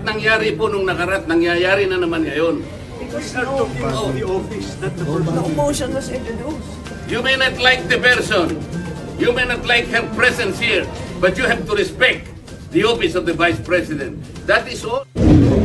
nangyari po nung nakaraan, nangyayari na naman ngayon. Because the office, not the person. No motion was introduced. You may not like the person, you may not like her presence here, but you have to respect the office of the Vice President. That is all.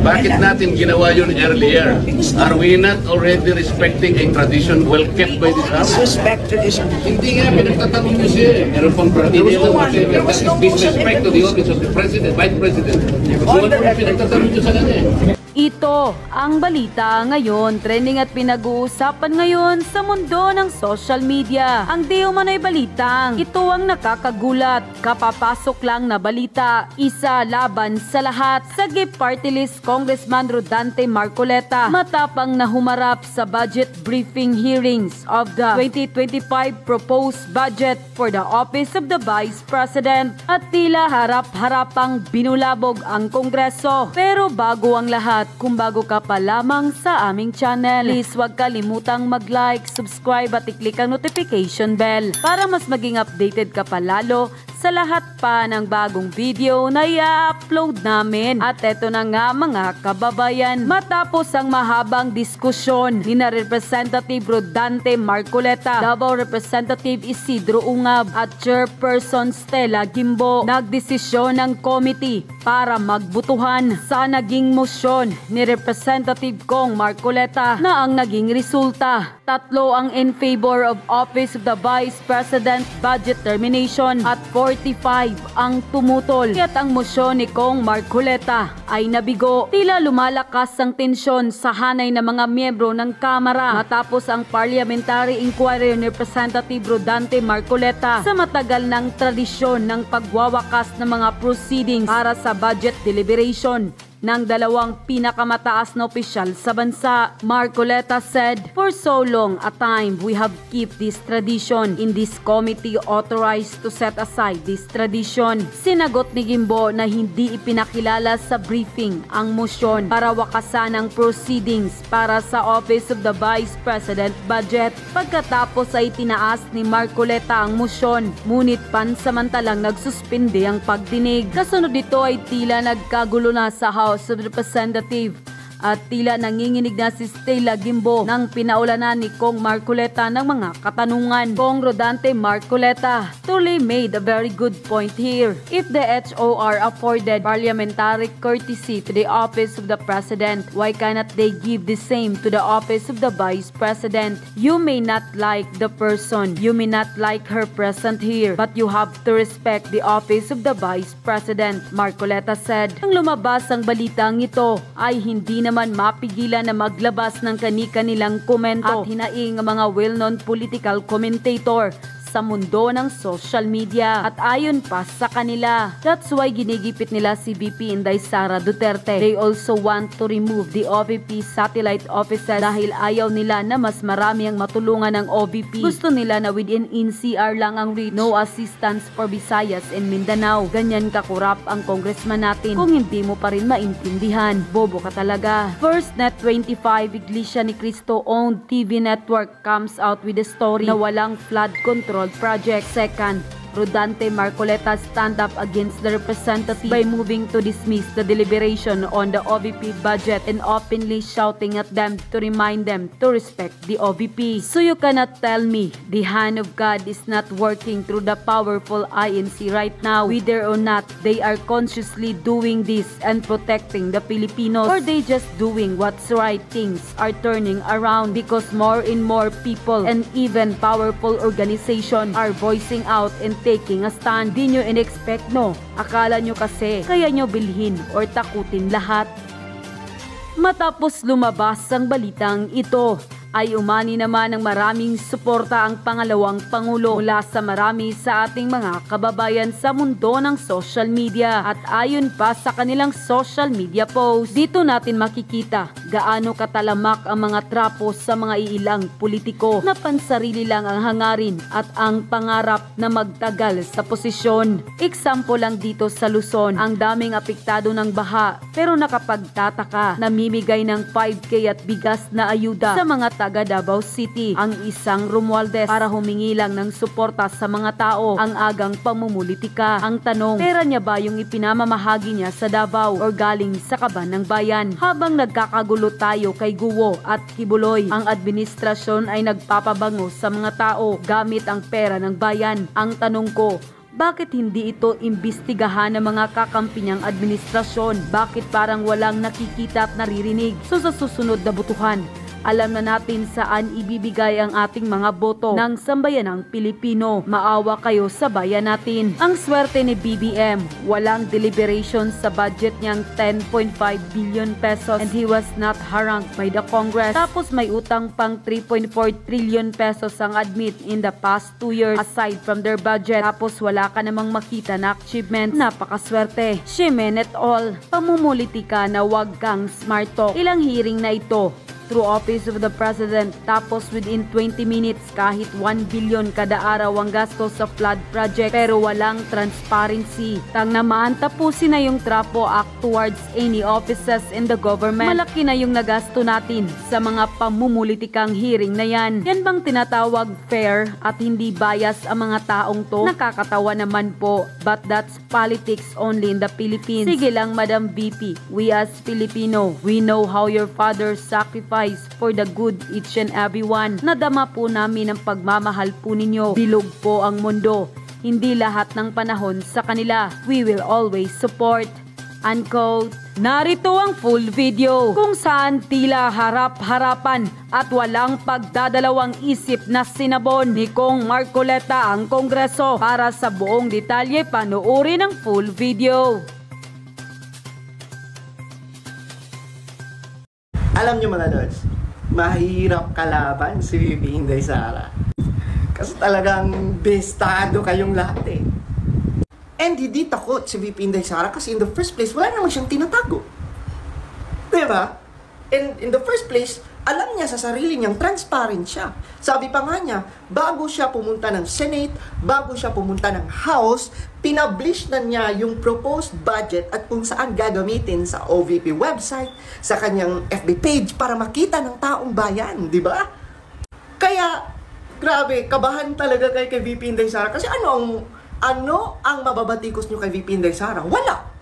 Bakit natin ginawa yun earlier? Are we not already respecting a tradition well kept by this House? Respect tradition. Hindi nga, pinagtatanong nyo siya. Meron pang pratidila whatever. That is disrespect to the office of the President, Vice President. So ano pinagtatanong nyo sa kanya? Ito ang balita ngayon, trending at pinag-uusapan ngayon sa mundo ng social media. Ang di umano'y balitang, ito ang nakakagulat, kapapasok lang na balita, isa laban sa lahat. Sagip Party List Congressman Rodante Marcoleta matapang na humarap sa budget briefing hearings of the 2025 proposed budget for the Office of the Vice President at tila harap-harapang binulabog ang Kongreso. Pero bago ang lahat, kung bago ka pa lamang sa aming channel, please huwag kalimutang mag-like, subscribe at i-click ang notification bell para mas maging updated ka pa lalo sa lahat pa ng bagong video na i-upload namin. At eto na nga mga kababayan, matapos ang mahabang diskusyon ni na Representative Rodante Marcoleta, Davao Representative Isidro Ungab at Chairperson Stella Gimbo, nagdesisyon ng committee para magbutuhan sa naging motion ni Representative Cong Marcoleta na ang naging resulta. 3 ang in favor of Office of the Vice President budget termination at 45 ang tumutol. Kaya't ang mosyon ni Cong Marcoleta ay nabigo. Tila lumalakas ang tensyon sa hanay ng mga miyembro ng Kamara matapos ang parliamentary inquiry ni Representative Rodante Marcoleta sa matagal ng tradisyon ng pagwawakas ng mga proceedings para sa budget deliberation ng dalawang pinakamataas na opisyal sa bansa. Marcoleta said, "For so long a time, we have kept this tradition in this committee authorized to set aside this tradition." Sinagot ni Gimbo na hindi ipinakilala sa briefing ang motion para wakasan ang proceedings para sa Office of the Vice President budget. Pagkatapos ay tinaas ni Marcoleta ang motion, ngunit pansamantalang nagsuspinde ang pagdinig. Kasunod dito ay tila nagkagulo na sa House of Representative at tila nanginginig na si Stella Gimbo nang pinaulanan ni Cong Marcoleta ng mga katanungan. Cong Rodante Marcoleta truly made a very good point here. If the HOR afforded parliamentary courtesy to the Office of the President, why cannot they give the same to the Office of the Vice President? You may not like the person, you may not like her present here, but you have to respect the Office of the Vice President, Marcoleta said. Nang lumabas ang balitang ito ay hindi naman mapigilan na maglabas ng kani-kanilang komento at hinaing ang mga well-known political commentator sa mundo ng social media. At ayon pa sa kanila, that's why ginigipit nila si VP Inday Sara Duterte. They also want to remove the OVP satellite offices dahil ayaw nila na mas marami ang matulungan ng OVP. Gusto nila na within NCR lang ang reach, no assistance for Visayas and Mindanao. Ganyan kakurap ang congressman natin kung hindi mo pa rin maintindihan. Bobo ka talaga. First, Net 25, Iglesia ni Cristo owned TV network comes out with a story na walang flood control project. Second, Rodante Marcoleta stand up against the representative by moving to dismiss the deliberation on the OVP budget and openly shouting at them to remind them to respect the OVP. So you cannot tell me the hand of God is not working through the powerful INC right now, whether or not they are consciously doing this and protecting the Filipinos, or they just doing what's right. Things are turning around because more and more people and even powerful organizations are voicing out and taking a stand. Di nyo in-expect, no? Akala nyo kasi kaya nyo bilhin or takutin lahat. Matapos lumabas ang balitang ito, ay umani naman ng maraming suporta ang pangalawang Pangulo mula sa marami sa ating mga kababayan sa mundo ng social media. At ayon pa sa kanilang social media post, dito natin makikita gaano katalamak ang mga trapos sa mga iilang politiko na pansarili lang ang hangarin at ang pangarap na magtagal sa posisyon. Example lang dito sa Luzon, ang daming apektado ng baha pero nakapagtataka, namimigay ng 5K at bigas na ayuda sa mga taga Davao City, ang isang Romualdez, para humingi lang ng suporta sa mga tao ang agang pamumulitika. Ang tanong, pera niya ba yung ipinamamahagi niya sa Davao o galing sa kaban ng bayan? Habang nagkakagulo tayo kay Guo at Kibuloy, ang administrasyon ay nagpapabango sa mga tao gamit ang pera ng bayan. Ang tanong ko, bakit hindi ito imbestigahan ng mga kakampi niyang administrasyon? Bakit parang walang nakikita at naririnig? So sa susunod na butuhan, alam na natin saan ibibigay ang ating mga boto ng sambayanang Pilipino. Maawa kayo sa bayan natin. Ang swerte ni BBM, walang deliberation sa budget niyang 10.5 billion pesos and he was not harangued by the Congress. Tapos may utang pang 3.4 trillion pesos ang admit in the past 2 years aside from their budget. Tapos wala ka namang makita na achievement. Napakaswerte. Shemen et al. Pamumulitika na wag kang smart talk. Ilang hearing na ito through Office of the President, tapos within 20 minutes kahit 1 billion kada araw ang gasto sa flood project pero walang transparency. Tang naman tapusin na yung Trapo Act towards any offices in the government. Malaki na yung nagasto natin sa mga pamumulitikang hearing na yan. Yan bang tinatawag fair at hindi bias ang mga taong to? Nakakatawa naman po, but that's politics only in the Philippines. Sige lang Madam VP, we as Filipino, we know how your father sacrificed for the good each and everyone. Nadama po namin ang pagmamahal po ninyo. Bilog po ang mundo. Hindi lahat ng panahon sa kanila. We will always support. Unquote. Narito ang full video kung saan tila harap-harapan at walang pagdadalawang isip na sinabon ni Kong MARCOLETA ang Kongreso. Para sa buong detalye, panoorin ang full video. Alam nyo mga lods, mahirap kalaban si VP Inday Sara. Kasi talagang bestado kayong lahat eh. And hindi takot si VP Inday Sara kasi in the first place, wala naman siyang tinatago. Diba? And in the first place, alam niya sa sarili niyang transparent siya. Sabi pa nga niya, bago siya pumunta ng Senate, bago siya pumunta ng House, pinablish na niya yung proposed budget at kung saan gagamitin sa OVP website, sa kanyang FB page para makita ng taong bayan, di ba? Kaya, grabe, kabahan talaga kay VP Inday Sara. Kasi ano ang mababatikos niyo kay VP Inday Sara? Wala.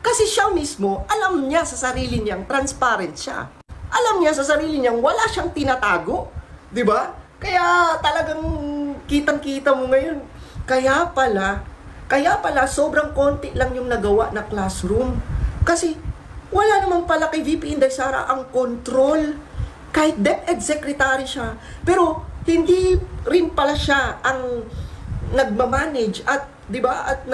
Kasi siya mismo, alam niya sa sarili niyang transparent siya. Alam niya sa sarili niyang wala siyang tinatago. Di ba? Kaya talagang kitang-kita mo ngayon. Kaya pala sobrang konti lang yung nagawa na classroom. Kasi wala namang pala kay VP Inday Sara ang control. Kahit DepEd Secretary siya. Pero hindi rin pala siya ang nagmamanage at, di ba, at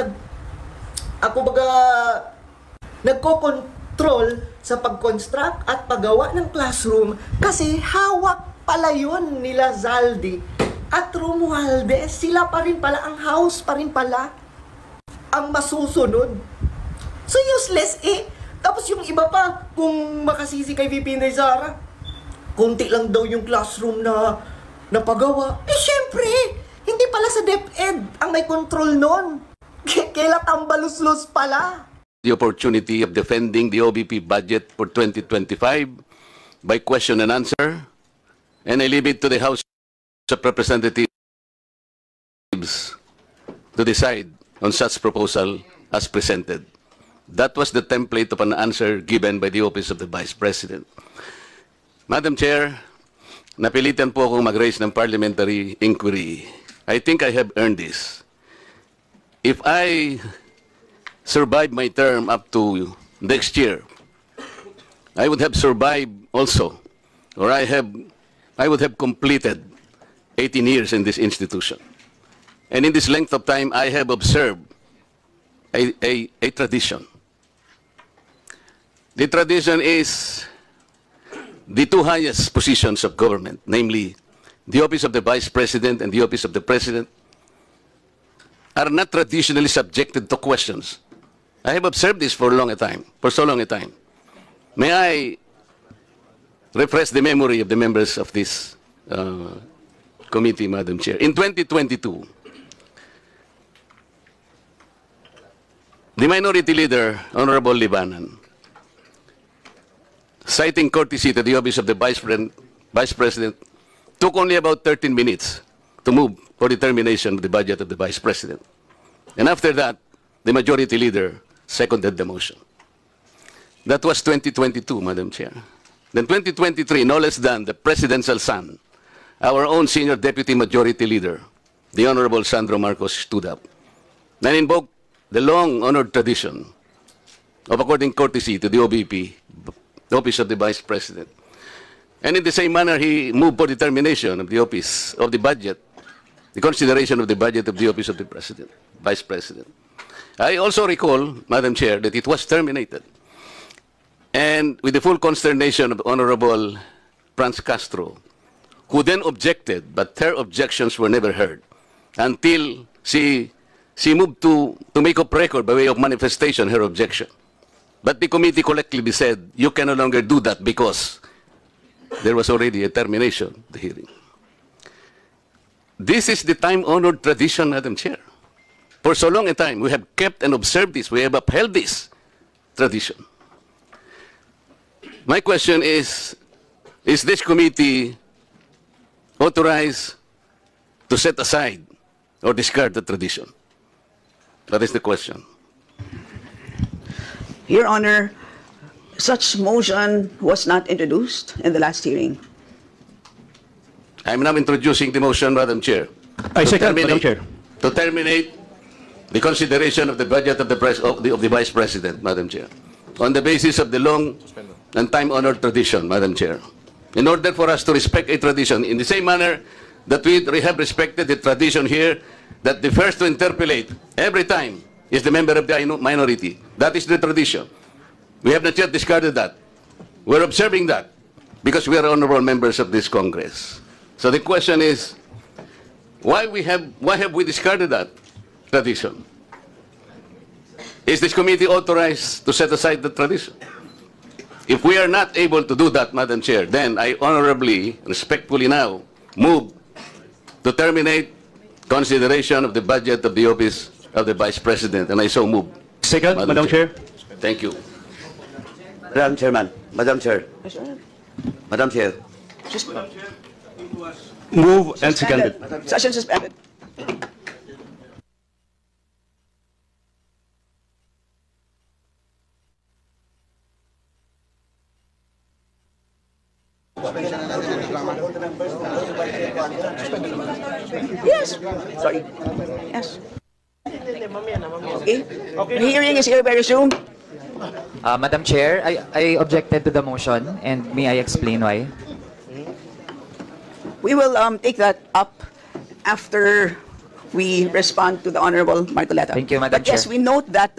nagko-control sa pag-construct at paggawa ng classroom kasi hawak pala yun nila Zaldi at Romualdez. Sila pa rin pala, ang house pa rin pala ang masusunod. So useless eh. Tapos yung iba pa, kung makasisi kay VP Inday Sara, kunti lang daw yung classroom na napagawa. Eh syempre, hindi pala sa DepEd ang may control nun. Kaila tambalus-lus pala. The opportunity of defending the OVP budget for 2025 by question and answer, and I leave it to the House of Representatives to decide on such proposal as presented. That was the template of an answer given by the Office of the Vice President. Madam Chair, napilitan po akong mag-raise ng parliamentary inquiry. I think I have earned this. If I survive my term up to next year, I would have survived also, or I would have completed 18 years in this institution. And in this length of time, I have observed a tradition. The tradition is the two highest positions of government, namely the Office of the Vice President and the Office of the President, are not traditionally subjected to questions. I have observed this for so long a time. May I refresh the memory of the members of this committee, Madam Chair. In 2022, the Minority Leader, Honorable Libanan, citing courtesy to the Office of the Vice President, took only about 13 minutes to move for the termination of the budget of the Vice President. And after that, the Majority Leader seconded the motion. That was 2022, Madam Chair. Then 2023, no less than the Presidential son, our own Senior Deputy Majority Leader, the Honorable Sandro Marcos, stood up and invoked the long-honored tradition of according courtesy to the OVP, the Office of the Vice President. And in the same manner, he moved for the termination of the Office of the Budget, the consideration of the budget of the Office of the President, Vice President. I also recall, Madam Chair, that it was terminated. And with the full consternation of Honorable Franz Castro, who then objected, but her objections were never heard until she moved to make up record by way of manifestation her objection. But the committee collectively said, you can no longer do that because there was already a termination of the hearing. This is the time-honored tradition, Madam Chair. For so long a time, we have kept and observed this. We have upheld this tradition. My question is this committee authorized to set aside or discard the tradition? That is the question. Your Honor, such motion was not introduced in the last hearing. I'm now introducing the motion, Madam Chair. I second, Madam Chair. To terminate the consideration of the budget of the Vice President, Madam Chair, on the basis of the long and time-honored tradition, Madam Chair. In order for us to respect a tradition, in the same manner that we have respected the tradition here, that the first to interpolate every time is the member of the minority. That is the tradition. We have not yet discarded that. We're observing that because we are honorable members of this Congress. So the question is, why have we discarded that tradition? Is this committee authorized to set aside the tradition? If we are not able to do that, Madam Chair, then I honorably, respectfully now move to terminate consideration of the budget of the Office of the Vice President, and I so move. Second, Madam Chair. Thank you. Madam Chairman, Madam Chair, Madam Chair. Move and seconded. Session suspended. Yes. Sorry. Yes. Okay. The hearing is here very soon. Madam Chair, I objected to the motion, and may I explain why? We will take that up after we respond to the Honorable Marcoleta. Thank you, Madam But yes, Chair. we note that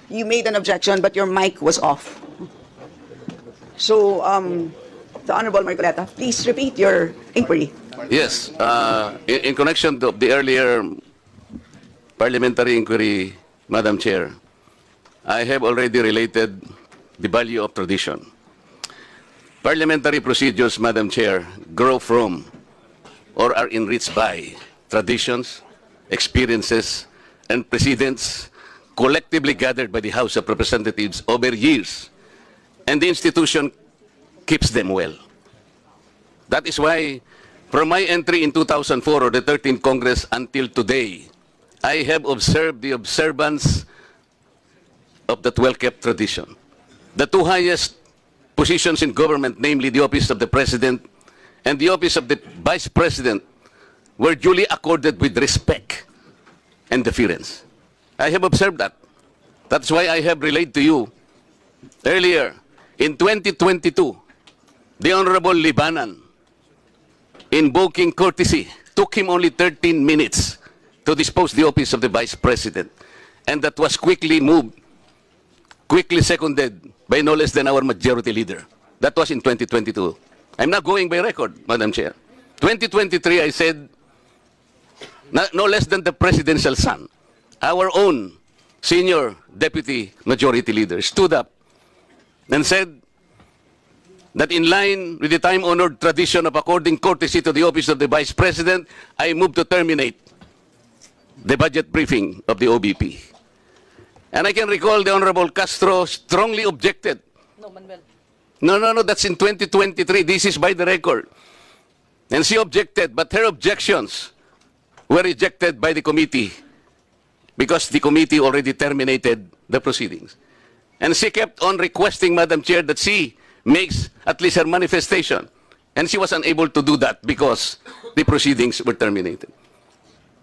you made an objection, but your mic was off. So, the Honorable Marcoleta, please repeat your inquiry. Yes, in connection to the earlier parliamentary inquiry, Madam Chair, I have already related the value of tradition. Parliamentary procedures, Madam Chair, grow from or are enriched by traditions, experiences, and precedents collectively gathered by the House of Representatives over years, and the institution keeps them well. That is why, from my entry in 2004 or the 13th Congress until today, I have observed the observance of that well-kept tradition. The two highest positions in government, namely the office of the President and the office of the Vice President, were duly accorded with respect and deference. I have observed that. That's why I have relayed to you earlier, in 2022, the Honorable Libanan, invoking courtesy, took him only 13 minutes to dispose the office of the Vice President. And that was quickly moved, quickly seconded by no less than our Majority Leader. That was in 2022. I'm not going by record, Madam Chair. 2023, I said, no less than the Presidential son, our own Senior Deputy Majority Leader, stood up and said that in line with the time-honored tradition of according courtesy to the office of the Vice President, I move to terminate the budget briefing of the OVP. And I can recall the Honorable Castro strongly objected. No, that's in 2023. This is by the record. And she objected, but her objections were rejected by the committee because the committee already terminated the proceedings. And she kept on requesting, Madam Chair, that she makes at least her manifestation. And she was unable to do that because the proceedings were terminated.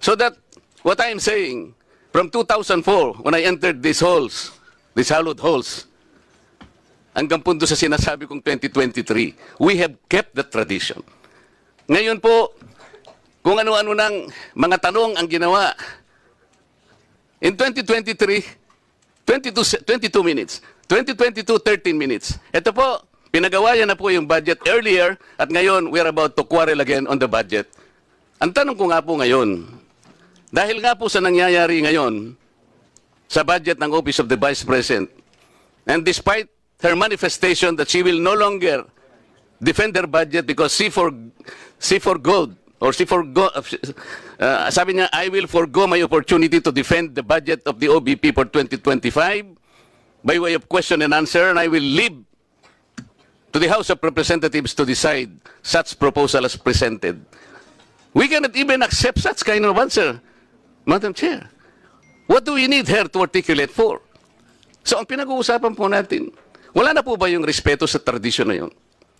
So that, what I am saying, from 2004, when I entered these halls, these hallowed halls, hanggang punto sa sinasabi kong 2023, we have kept the tradition. Ngayon po, kung ano-ano ng mga tanong ang ginawa, in 2023, 22 minutes, 2022, 13 minutes. Ito po, pinagawayan na po yung budget earlier at ngayon we are about to quarrel again on the budget. Ang tanong ko nga po ngayon, dahil nga po sa nangyayari ngayon sa budget ng Office of the Vice President, and despite her manifestation that she will no longer defend her budget because she forgoed, or sabi niya, I will forgo my opportunity to defend the budget of the OVP for 2025 by way of question and answer, and I will leave to the House of Representatives to decide such proposal as presented. We cannot even accept such kind of answer, Madam Chair. What do we need her to articulate for? So ang pinag-uusapan po natin, wala na po ba yung respeto sa tradisyon na yun?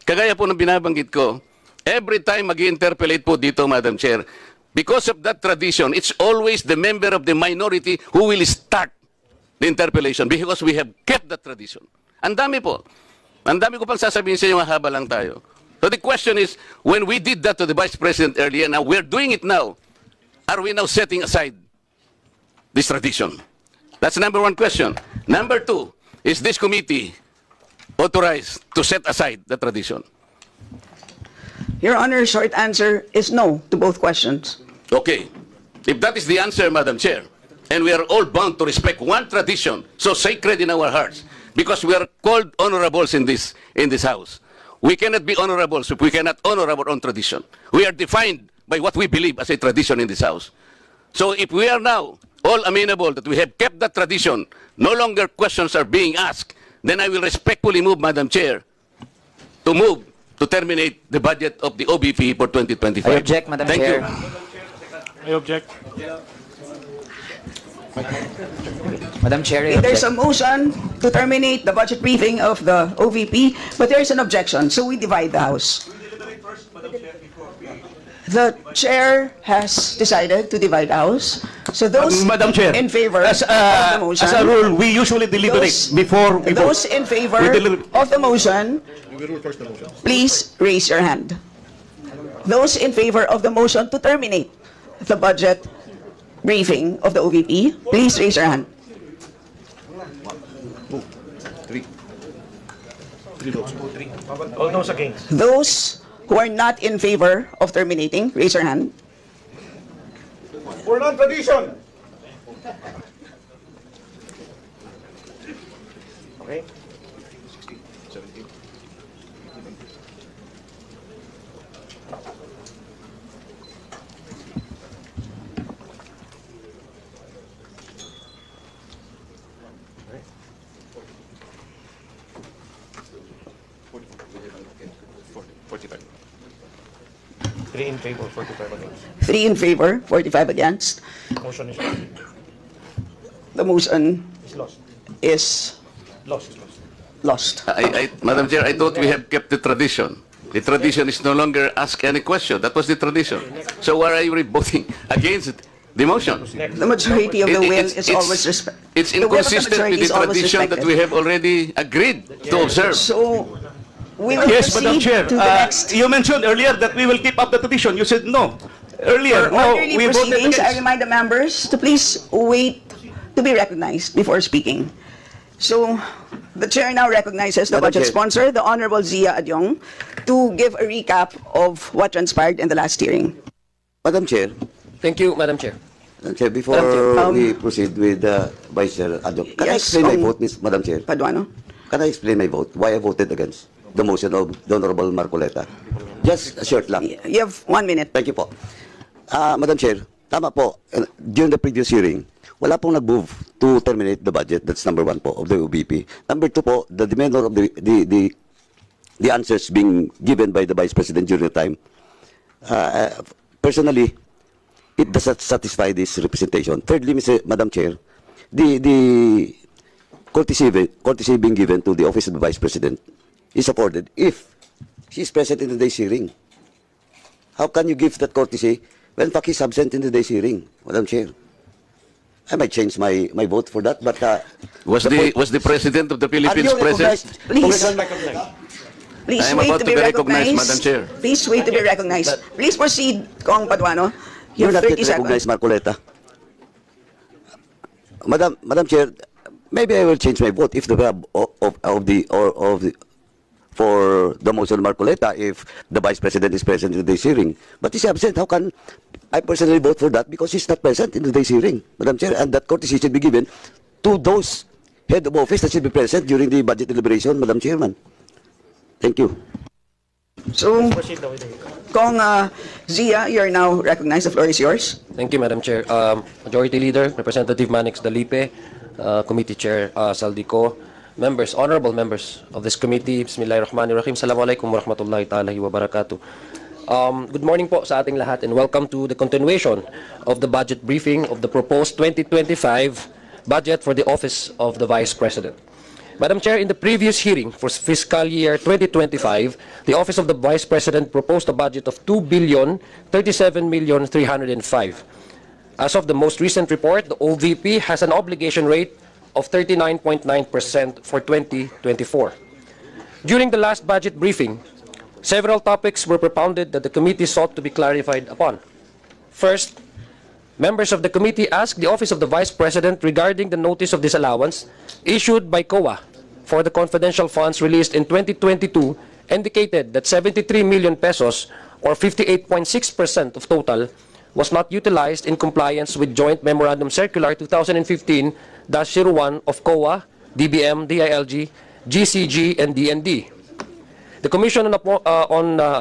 Kagaya po ng binabanggit ko, every time mag-interpellate po dito, Madam Chair, because of that tradition, it's always the member of the minority who will start the interpellation because we have kept that tradition. Ang dami po. Ang dami ko pang sasabihin sa inyo, mahaba lang tayo. So the question is, when we did that to the Vice President earlier, now we're doing it now, are we now setting aside this tradition? That's number one question. Number two, is this committee authorized to set aside the tradition? Your Honor, short answer is no to both questions. Okay. If that is the answer, Madam Chair, and we are all bound to respect one tradition so sacred in our hearts, because we are called honorables in this House. We cannot be honorables if we cannot honor our own tradition. We are defined by what we believe as a tradition in this House. So if we are now all amenable that we have kept that tradition, no longer questions are being asked, then I will respectfully move, Madam Chair, to terminate the budget of the OVP for 2025. I object, Madam Thank Chair. you. I object. Madam Chair, I There's a object. motion to terminate the budget briefing of the OVP, but there's an objection, so we divide the House. The chair has decided to divide the House. So those Madam Chair, in favor as of the motion, a rule, we usually deliberate before we vote. those in favor We deliberate. of the motion, please raise your hand. Those in favor of the motion to terminate the budget briefing of the OVP, please raise your hand. All those against. Those who are not in favor of terminating, raise your hand. For non-tradition. Okay. 3 in favor, 45 against. 3 in favor, 45 against. Motion is The motion lost. is Lost. lost. Madam Chair, I thought we have kept the tradition. The tradition is no longer ask any question. That was the tradition. So why are you voting against the motion? The majority of the will is always respect. It's The will of the inconsistent majority with is the always tradition that respected. we have already agreed to observe. So we will Yes, Madam proceed Chair. to the next. You mentioned earlier that we will keep up the tradition. You said no. Earlier, For now orderly we voted proceedings, I against. remind the members to please wait to be recognized before speaking. So, the chair now recognizes the Madam budget Chair. sponsor, the Honorable Zia Adyong, to give a recap of what transpired in the last hearing. Madam Chair, Thank you, Madam Chair. Madam Chair, before Madam Chair, we proceed with Vice Chair Adjok, can I Yes, explain my vote, Madam Chair? Paduano? Can I explain my vote? Why I voted against the motion of the Honorable Marcoleta? Just a short lang. You have 1 minute. Thank you po. Madam Chair, tama po. During the previous hearing, wala pong nag-move to terminate the budget. That's number 1 po of the OVP. Number 2 po, the demeanor of the answers being given by the Vice President during the time Personally, it does not satisfy this representation. Thirdly, Madam Chair, the courtesy being given to the Office of the Vice President is afforded if she is present in today's hearing. How can you give that courtesy when Paki is absent in today's hearing, Madam Chair? I might change my vote for that, but Was the President of the Philippines present? Please. Please I am wait about to to be be recognized, recognized. Madam Chair. Please wait to be recognized. Please proceed, Kong Paduano. You you're have not 30 yet recognized, seconds. Marcoleta. Madam Chair, maybe I will change my vote if for the motion of Marcoleta if the Vice President is present in today's hearing. But he's absent. How can I personally vote for that? Because he's not present in today's hearing, Madam Chair, and that courtesy should be given to those head of office that should be present during the budget deliberation, Madam Chairman. Thank you. So, Proceed now with the Kong Zia, you're now recognized. The floor is yours. Thank you, Madam Chair. Majority Leader, Representative Manix Dalipe, Committee Chair Saldico, members, honorable members of this committee, Bismillahirrahmanirrahim. Assalamualaikum warahmatullahi ta'ala wa barakatuh. Good morning po sa ating lahat and welcome to the continuation of the budget briefing of the proposed 2025 budget for the Office of the Vice President. Madam Chair, in the previous hearing for fiscal year 2025, the Office of the Vice President proposed a budget of 2,037,305. As of the most recent report, the OVP has an obligation rate of 39.9% for 2024. During the last budget briefing, several topics were propounded that the committee sought to be clarified upon. First, members of the committee asked the Office of the Vice President regarding the notice of disallowance issued by COA for the confidential funds released in 2022 indicated that 73 million pesos or 58.6% of total was not utilized in compliance with Joint Memorandum Circular 2015-01 of COA, DBM, DILG, GCG, and DND. The Commission on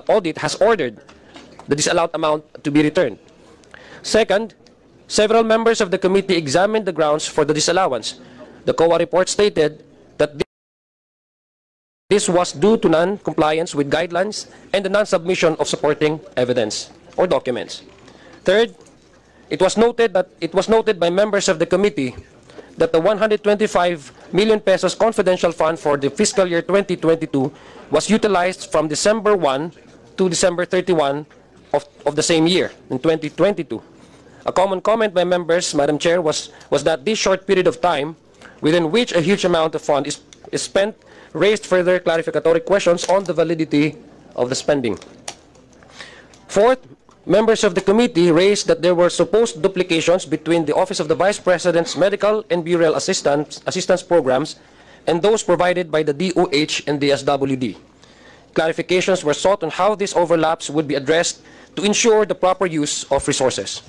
Audit has ordered the disallowed amount to be returned. Second, several members of the committee examined the grounds for the disallowance. The COA report stated that this was due to non-compliance with guidelines and the non-submission of supporting evidence or documents. Third, it was noted by members of the committee that the 125 million pesos confidential fund for the fiscal year 2022 was utilized from December 1 to December 31 of the same year, in 2022. A common comment by members, Madam Chair, was that this short period of time within which a huge amount of fund is spent raised further clarificatory questions on the validity of the spending. Fourth, members of the committee raised that there were supposed duplications between the Office of the Vice President's medical and burial assistance programs and those provided by the DOH and the SWD. Clarifications were sought on how these overlaps would be addressed to ensure the proper use of resources.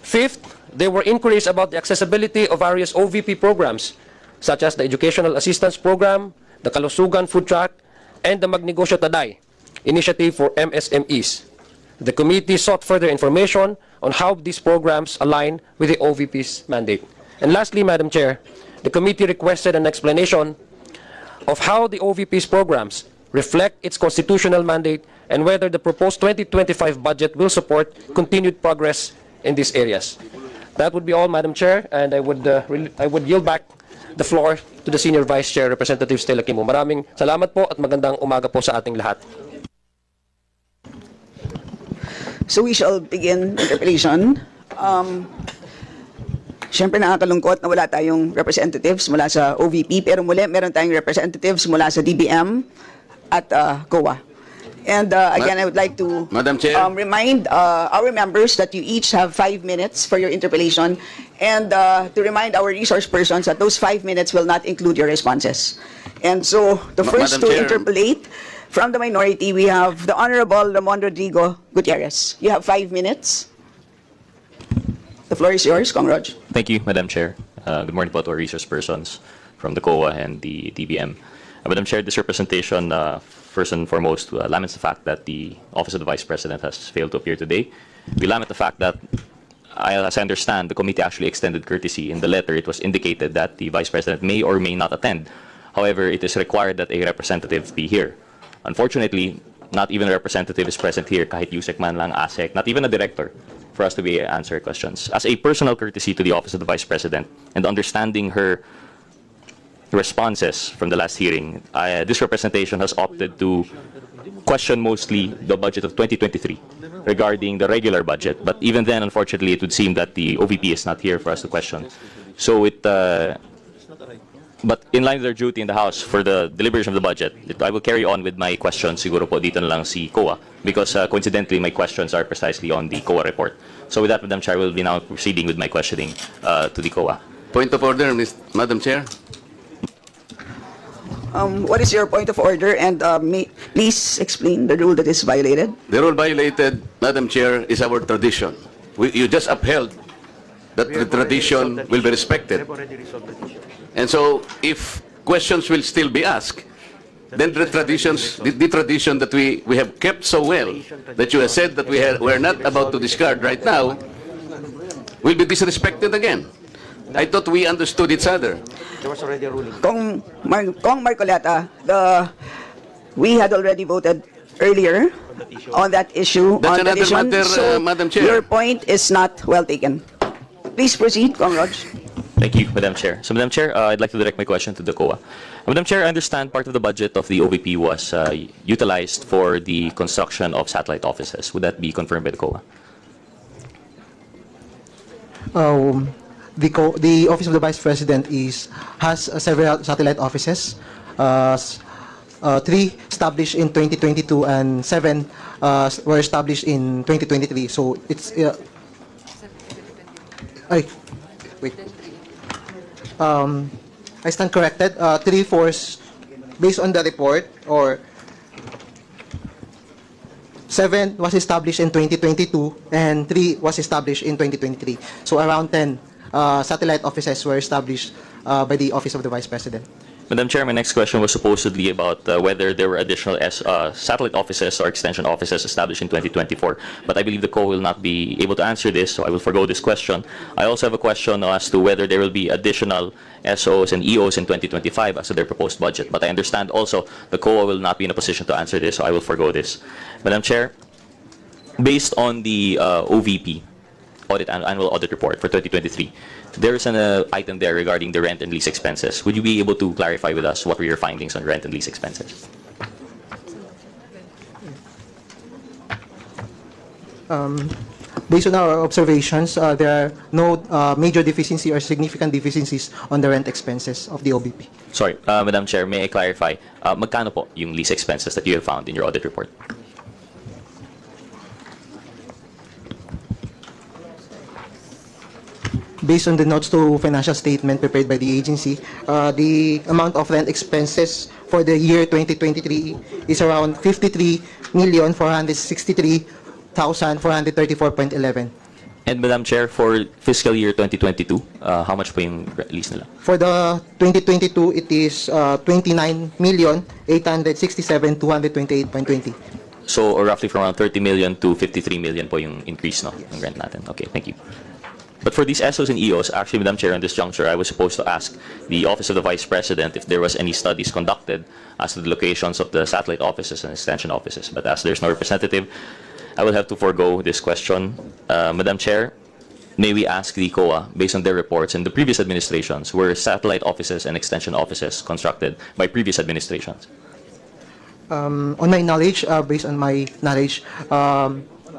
Fifth, there were inquiries about the accessibility of various OVP programs, such as the Educational Assistance Program, the Kalusugan Food Track, and the Magnegosyo Taday initiative for MSMEs. The committee sought further information on how these programs align with the OVP's mandate. And lastly, Madam Chair, the committee requested an explanation of how the OVP's programs reflect its constitutional mandate and whether the proposed 2025 budget will support continued progress in these areas. That would be all, Madam Chair, and I would yield back the floor to the Senior Vice Chair, Representative Stella Quimo. Maraming salamat po at magandang umaga po sa ating lahat. So we shall begin interpellation. Siyempre nakakalungkot na wala tayong representatives mula sa OVP, pero muli meron tayong representatives mula sa DBM at COA. And again, I would like to Madam Chair. Remind our members that you each have 5 minutes for your interpellation, and to remind our resource persons that those 5 minutes will not include your responses. And so the first Madam to Chair. interpellate from the minority, we have the Honorable Ramon Rodrigo Gutierrez. You have 5 minutes. The floor is yours, Kong Rog. Thank you, Madam Chair. Good morning po to our resource persons from the COA and the DBM. Madam Chair, this representation, first and foremost, laments the fact that the Office of the Vice President has failed to appear today. We lament the fact that, as I understand, the committee actually extended courtesy. In the letter, it was indicated that the Vice President may or may not attend. However, it is required that a representative be here. Unfortunately, not even a representative is present here, kahit USEC man lang, ASEC, not even a director, for us to be able to answer questions. As a personal courtesy to the Office of the Vice President and understanding her responses from the last hearing, this representation has opted to question mostly the budget of 2023 regarding the regular budget. But even then, unfortunately, it would seem that the OVP is not here for us to question. So but in line with their duty in the House for the deliberation of the budget, I will carry on with my questions. Siguro po dito na lang si COA, because coincidentally my questions are precisely on the COA report. So with that, Madam Chair, I will be now proceeding with my questioning to the COA. Point of order, Madam Chair. What is your point of order, and please explain the rule that is violated? The rule violated, Madam Chair, is our tradition. You just upheld that the tradition will be respected. And so, if questions will still be asked, then the tradition that we have kept so well, that you have said that we're not about to discard right now, will be disrespected again. I thought we understood each other. There was already a ruling. Kong Marcoleta, we had already voted earlier on that issue. That's on another that matter, so Madam Chair. Your point is not well taken. Please proceed, Kong Raj. Thank you, Madam Chair. So, Madam Chair, I'd like to direct my question to the COA. Madam Chair, I understand part of the budget of the OVP was utilized for the construction of satellite offices. Would that be confirmed by the COA? The Office of the Vice President has several satellite offices. 3 established in 2022 and 7 were established in 2023. So it's I stand corrected. 3 force based on the report, or 7 was established in 2022 and 3 was established in 2023. So around 10 satellite offices were established by the Office of the Vice President. Madam Chair, my next question was supposedly about whether there were additional satellite offices or extension offices established in 2024. But I believe the COA will not be able to answer this, so I will forgo this question. I also have a question as to whether there will be additional SOs and EOs in 2025 as to their proposed budget. But I understand also the COA will not be in a position to answer this, so I will forgo this. Madam Chair, based on the OVP, annual audit report for 2023, there is an item there regarding the rent and lease expenses. Would you be able to clarify with us what were your findings on rent and lease expenses? Based on our observations, there are no major deficiency or significant deficiencies on the rent expenses of the OVP. Sorry, Madam Chair, may I clarify, magkano po yung lease expenses that you have found in your audit report? Based on the notes to financial statement prepared by the agency, the amount of rent expenses for the year 2023 is around 53,463,434.11. And Madam Chair, for fiscal year 2022, how much po yung lease nila? For the 2022, it is 29,867,228.20. So roughly from around 30 million to 53 million po yung increase, no, ng rent natin. Okay, thank you. But for these SOs and EOs, actually, Madam Chair, on this juncture, I was supposed to ask the Office of the Vice President if there was any studies conducted as to the locations of the satellite offices and extension offices. But as there's no representative, I will have to forego this question. Madam Chair, may we ask the COA, based on their reports in the previous administrations, were satellite offices and extension offices constructed by previous administrations? On my knowledge, based on my knowledge,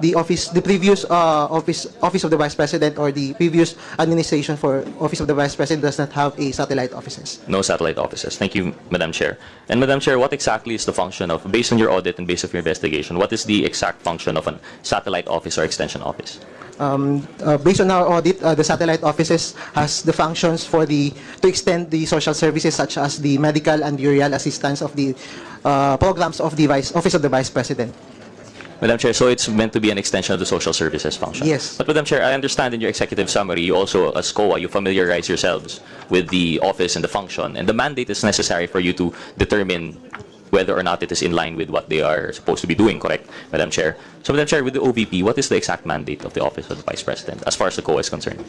the previous office of the Vice President or the previous administration for Office of the Vice President does not have a satellite offices. No satellite offices. Thank you, Madam Chair. And Madam Chair, what exactly is the function of, based on your audit and based on your investigation, what is the exact function of a satellite office or extension office? Based on our audit, the satellite offices has the functions to extend the social services such as the medical and burial assistance of the programs of the Office of the Vice President. Madam Chair, so it's meant to be an extension of the social services function. Yes. But Madam Chair, I understand in your executive summary, you also, as COA, you familiarize yourselves with the office and the function, and the mandate is necessary for you to determine whether or not it is in line with what they are supposed to be doing, correct, Madam Chair? So, Madam Chair, with the OVP, what is the exact mandate of the Office of the Vice President, as far as the COA is concerned?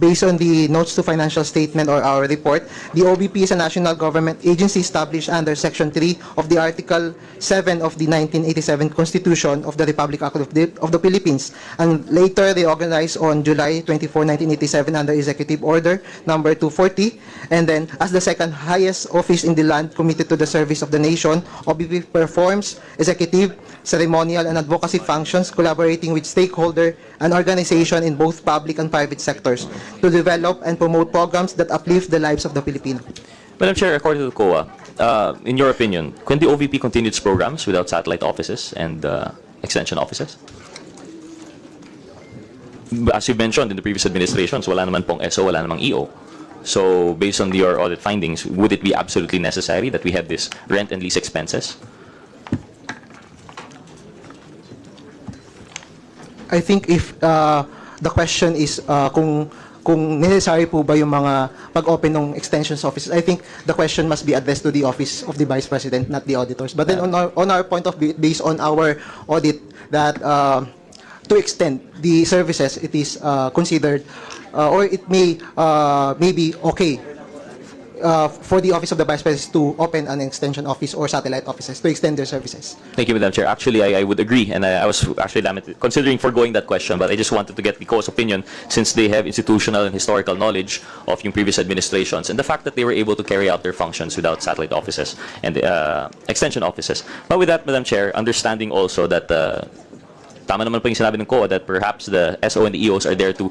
based on the notes to financial statement or our report, the OVP is a national government agency established under Section 3 of the Article 7 of the 1987 Constitution of the Republic Act of the Philippines, and later reorganized on July 24, 1987 under Executive Order number 240, and then as the second highest office in the land committed to the service of the nation, OVP performs executive, ceremonial, and advocacy functions, collaborating with stakeholder and organization in both public and private sectors to develop and promote programs that uplift the lives of the Filipino. Madam Chair, according to the COA, in your opinion, can the OVP continue its programs without satellite offices and extension offices? As you mentioned in the previous administrations, wala naman pong SO, wala namang EO. So, based on your audit findings, would it be absolutely necessary that we have this rent and lease expenses? I think if the question is kung necessary po ba yung mga pag-open ng extensions offices, I think the question must be addressed to the office of the Vice President, not the auditors. But then on our point of view, based on our audit, that to extend the services, it is considered or it may be okay for the Office of the Vice President to open an extension office or satellite offices to extend their services. Thank you, Madam Chair. Actually, I would agree, and I was actually considering foregoing that question, but I just wanted to get the COA's opinion since they have institutional and historical knowledge of yung previous administrations and the fact that they were able to carry out their functions without satellite offices and extension offices. But with that, Madam Chair, understanding also that tama naman po yung sinabi ng COA that perhaps the SO and the EOs are there to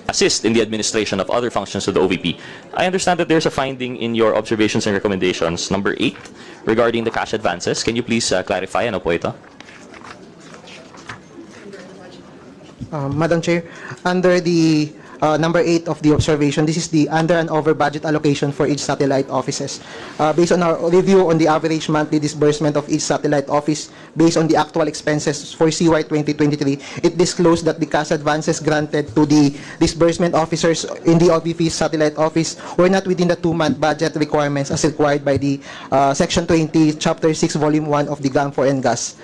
assist in the administration of other functions of the OVP. I understand that there's a finding in your observations and recommendations, number 8, regarding the cash advances. Can you please clarify? Ano po ito? Madam Chair, under the number 8 of the observation, this is the under and over budget allocation for each satellite offices. Based on our review on the average monthly disbursement of each satellite office, based on the actual expenses for CY 2023, it disclosed that the cash advances granted to the disbursement officers in the OVP satellite office were not within the 2-month budget requirements as required by the Section 20, Chapter 6, Volume 1 of the GAM 4 and GAS.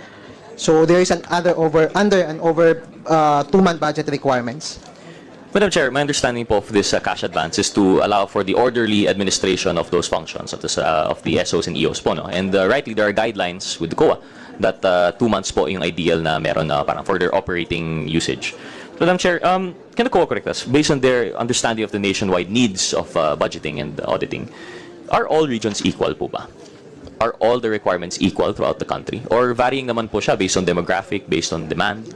So there is an under and over 2-month budget requirements. Madam Chair, my understanding po of this cash advance is to allow for the orderly administration of those functions of the SOs and EOs po, no? And rightly, there are guidelines with the COA that 2 months po yung ideal na meron na parang for their operating usage. Madam Chair, can the COA correct us? Based on their understanding of the nationwide needs of budgeting and auditing, are all regions equal po ba? Are all the requirements equal throughout the country? Or varying naman po siya based on demographic, based on demand?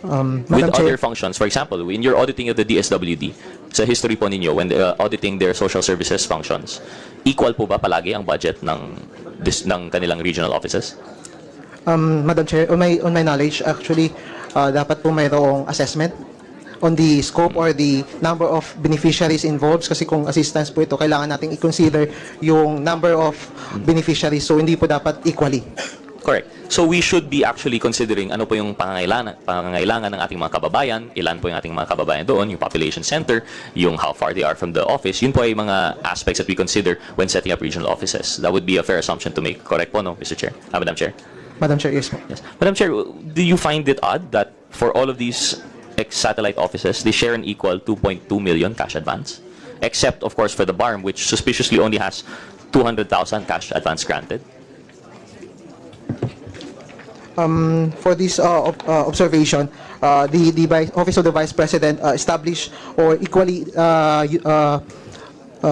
With other functions, for example, in your auditing of the DSWD, sa history po ninyo, when auditing their social services functions, equal po ba palagi ang budget ng kanilang regional offices? Madam Chair, on my knowledge, actually, dapat po mayroong assessment on the scope or the number of beneficiaries involved, kasi kung assistance po ito, kailangan nating i-consider yung number of beneficiaries, so hindi po dapat equally. Correct. So we should be actually considering ano po yung pangangailangan ng ating mga kababayan, ilan po yung ating mga kababayan doon, yung population center, yung how far they are from the office. Yun po ay mga aspects that we consider when setting up regional offices. That would be a fair assumption to make. Correct po, no, Mr. Chair? Madam Chair? Madam Chair, yes po. Yes. Madam Chair, do you find it odd that for all of these satellite offices, they share an equal 2.2 million cash advance? Except, of course, for the BARM, which suspiciously only has 200,000 cash advance granted? For this observation, the Office of the Vice President established or equally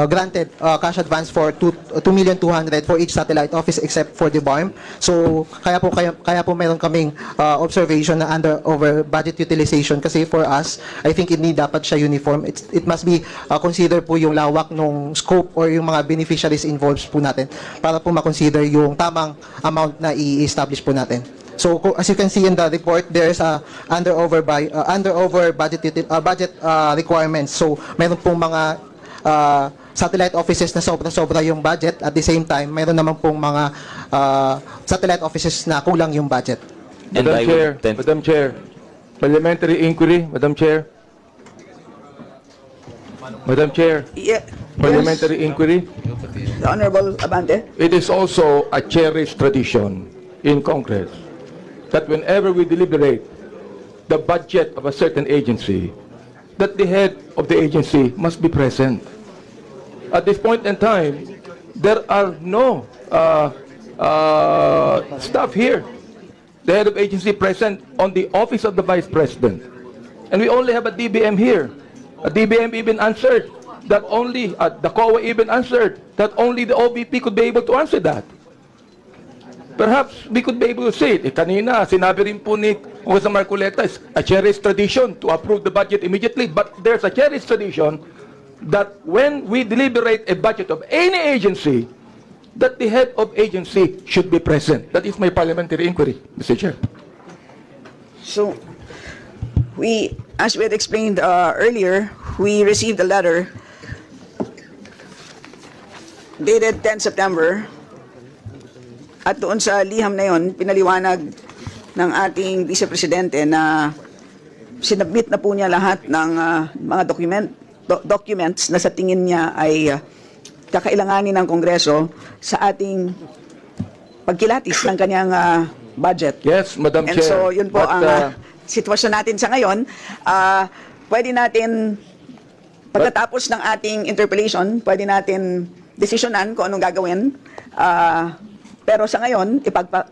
granted cash advance for 2,200,000 for each satellite office except for the BARM. So kaya po meron kaming observation na under over budget utilization, kasi for us, I think hindi dapat siya uniform. It must be consider po yung lawak ng scope or yung mga beneficiaries involved po natin para po ma-consider yung tamang amount na i-establish po natin. So as you can see in the report, there is a under over budget requirements. So meron pong mga satellite offices na sobra-sobra yung budget. At the same time, meron naman pong mga satellite offices na kulang yung budget. Madam Chair, parliamentary inquiry, Madam Chair. Madam Chair, parliamentary inquiry. The Honorable Abante. It is also a cherished tradition in Congress that whenever we deliberate the budget of a certain agency, that the head of the agency must be present. At this point in time, there are no staff here. The head of agency present on the office of the Vice President. And we only have a DBM here. A DBM even answered that only, the COA even answered that only the OVP could be able to answer that. Perhaps we could be able to say it. Kanina, sinabi rin po ni Congressman Marcoleta, is a cherished tradition to approve the budget immediately. But there's a cherished tradition that when we deliberate a budget of any agency, that the head of agency should be present. That is my parliamentary inquiry, Mr. Chair. So, as we had explained earlier, we received a letter dated 10 September. At doon sa liham na yon, pinaliwanag ng ating Vice Presidente na sinabmit na po niya lahat ng mga documents na sa tingin niya ay kakailanganin ng Kongreso sa ating pagkilatis ng kanyang budget. Yes, Madam And Chair. so, yun po ang sitwasyon natin sa ngayon. Pwede natin, pagkatapos ng ating interpellation, pwede natin desisyonan kung anong gagawin. Pero sa ngayon,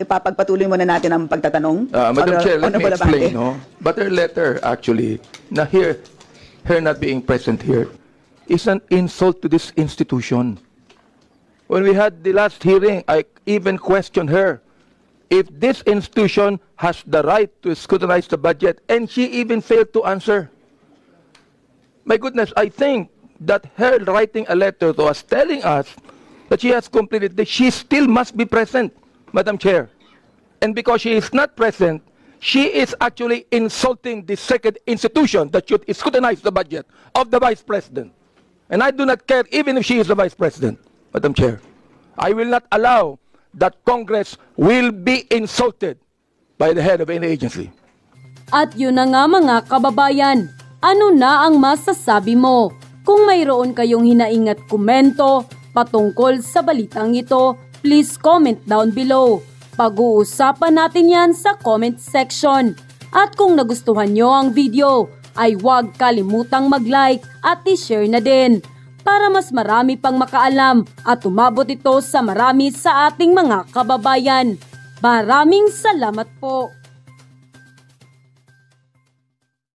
ipapagpatuloy muna natin ang pagtatanong. Madam Chair, let me explain. No? But her letter, actually, na her not being present here, is an insult to this institution. When we had the last hearing, I even questioned her if this institution has the right to scrutinize the budget, and she even failed to answer. My goodness, I think that her writing a letter to us telling us that she has completed this, she still must be present, Madam Chair. And because she is not present, she is actually insulting the second institution that should scrutinize the budget of the Vice President. And I do not care even if she is the Vice President, Madam Chair. I will not allow that Congress will be insulted by the head of any agency. At yun na nga mga kababayan, ano na ang masasabi mo? Kung mayroon kayong hinaing at komento patungkol sa balitang ito, please comment down below. Pag-uusapan natin yan sa comment section. At kung nagustuhan nyo ang video, ay huwag kalimutang mag-like at i-share na din para mas marami pang makaalam at umabot ito sa marami sa ating mga kababayan. Maraming salamat po!